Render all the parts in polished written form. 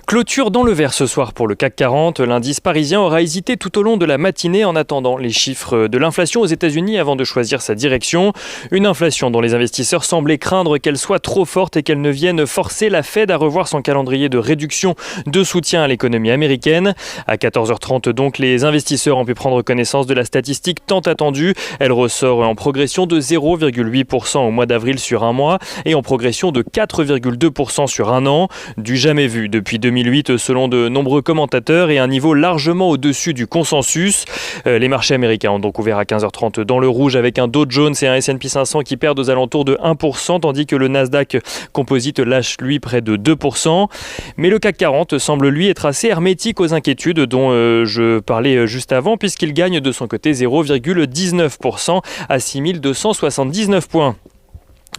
Clôture dans le vert ce soir pour le CAC 40. L'indice parisien aura hésité tout au long de la matinée en attendant les chiffres de l'inflation aux États-Unis avant de choisir sa direction. Une inflation dont les investisseurs semblaient craindre qu'elle soit trop forte et qu'elle ne vienne forcer la Fed à revoir son calendrier de réduction de soutien à l'économie américaine. À 14h30 donc, les investisseurs ont pu prendre connaissance de la statistique tant attendue. Elle ressort en progression de 0,8% au mois d'avril sur un mois et en progression de 4,2% sur un an. Du jamais vu depuis 2008 selon de nombreux commentateurs et un niveau largement au-dessus du consensus. Les marchés américains ont donc ouvert à 15h30 dans le rouge avec un Dow Jones et un S&P 500 qui perdent aux alentours de 1%, tandis que le Nasdaq Composite lâche lui près de 2%. Mais le CAC 40 semble lui être assez hermétique aux inquiétudes dont je parlais juste avant, puisqu'il gagne de son côté 0,19% à 6279 points.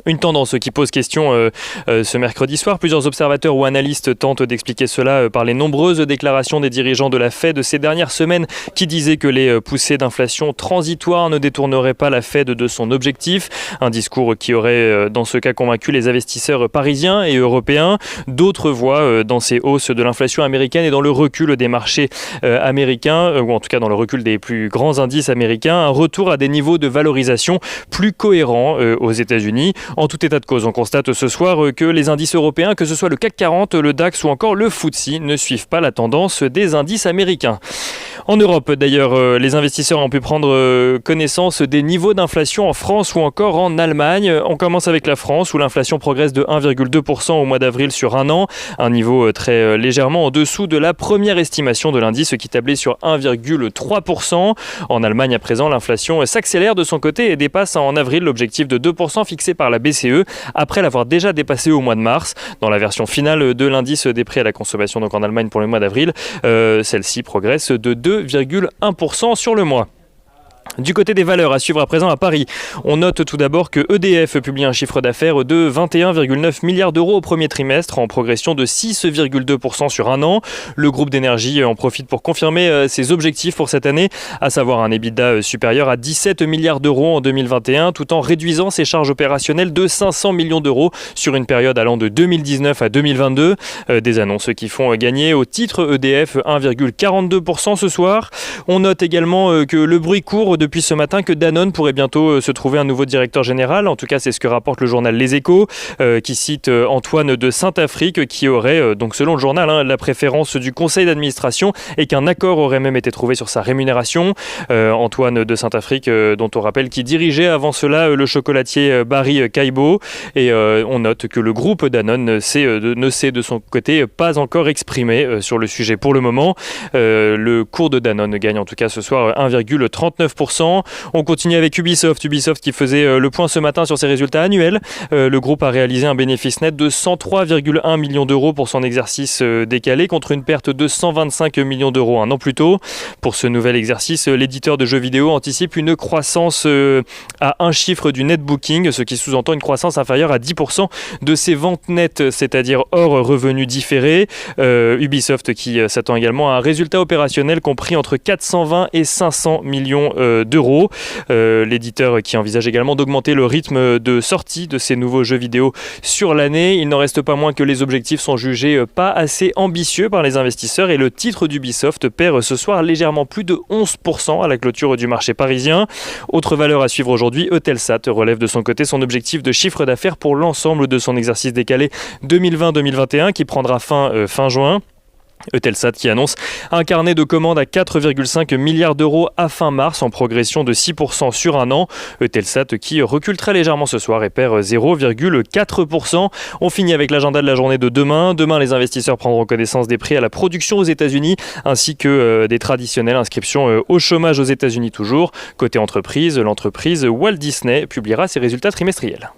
Une tendance qui pose question ce mercredi soir. Plusieurs observateurs ou analystes tentent d'expliquer cela par les nombreuses déclarations des dirigeants de la Fed ces dernières semaines qui disaient que les poussées d'inflation transitoires ne détourneraient pas la Fed de son objectif. Un discours qui aurait dans ce cas convaincu les investisseurs parisiens et européens. D'autres voient dans ces hausses de l'inflation américaine et dans le recul des marchés américains, ou en tout cas dans le recul des plus grands indices américains, un retour à des niveaux de valorisation plus cohérents aux États-Unis. En tout état de cause, on constate ce soir que les indices européens, que ce soit le CAC 40, le DAX ou encore le FTSE, ne suivent pas la tendance des indices américains. En Europe, d'ailleurs, les investisseurs ont pu prendre connaissance des niveaux d'inflation en France ou encore en Allemagne. On commence avec la France, où l'inflation progresse de 1,2% au mois d'avril sur un an, un niveau très légèrement en dessous de la première estimation de l'indice qui tablait sur 1,3%. En Allemagne, à présent, l'inflation s'accélère de son côté et dépasse en avril l'objectif de 2% fixé par la BCE, après l'avoir déjà dépassé au mois de mars. Dans la version finale de l'indice des prix à la consommation, donc en Allemagne pour le mois d'avril, celle-ci progresse de 2,1% sur le mois. Du côté des valeurs, à suivre à présent à Paris, on note tout d'abord que EDF publie un chiffre d'affaires de 21,9 milliards d'euros au premier trimestre, en progression de 6,2% sur un an. Le groupe d'énergie en profite pour confirmer ses objectifs pour cette année, à savoir un EBITDA supérieur à 17 milliards d'euros en 2021, tout en réduisant ses charges opérationnelles de 500 millions d'euros sur une période allant de 2019 à 2022. Des annonces qui font gagner au titre EDF 1,42% ce soir. On note également que le bruit court depuis ce matin que Danone pourrait bientôt se trouver un nouveau directeur général. En tout cas, c'est ce que rapporte le journal Les Échos, qui cite Antoine de Saint-Affrique, qui aurait, donc selon le journal, la préférence du conseil d'administration et qu'un accord aurait même été trouvé sur sa rémunération. Antoine de Saint-Affrique, dont on rappelle qu'il dirigeait avant cela le chocolatier Barry Callebaut. Et on note que le groupe Danone ne s'est de son côté pas encore exprimé sur le sujet pour le moment. Le cours de Danone gagne en tout cas ce soir 1,39%. On continue avec Ubisoft qui faisait le point ce matin sur ses résultats annuels. Le groupe a réalisé un bénéfice net de 103,1 millions d'euros pour son exercice décalé, contre une perte de 125 millions d'euros un an plus tôt. Pour ce nouvel exercice, l'éditeur de jeux vidéo anticipe une croissance à un chiffre du net booking, ce qui sous-entend une croissance inférieure à 10% de ses ventes nettes, c'est-à-dire hors revenus différés. Ubisoft qui s'attend également à un résultat opérationnel compris entre 420 et 500 millions d'euros. L'éditeur qui envisage également d'augmenter le rythme de sortie de ces nouveaux jeux vidéo sur l'année. Il n'en reste pas moins que les objectifs sont jugés pas assez ambitieux par les investisseurs et le titre d'Ubisoft perd ce soir légèrement plus de 11% à la clôture du marché parisien. Autre valeur à suivre aujourd'hui, Eutelsat relève de son côté son objectif de chiffre d'affaires pour l'ensemble de son exercice décalé 2020-2021 qui prendra fin juin. Eutelsat qui annonce un carnet de commandes à 4,5 milliards d'euros à fin mars en progression de 6% sur un an. Eutelsat qui recule très légèrement ce soir et perd 0,4%. On finit avec l'agenda de la journée de demain. Demain, les investisseurs prendront connaissance des prix à la production aux États-Unis ainsi que des traditionnelles inscriptions au chômage aux États-Unis toujours. Côté entreprise, l'entreprise Walt Disney publiera ses résultats trimestriels.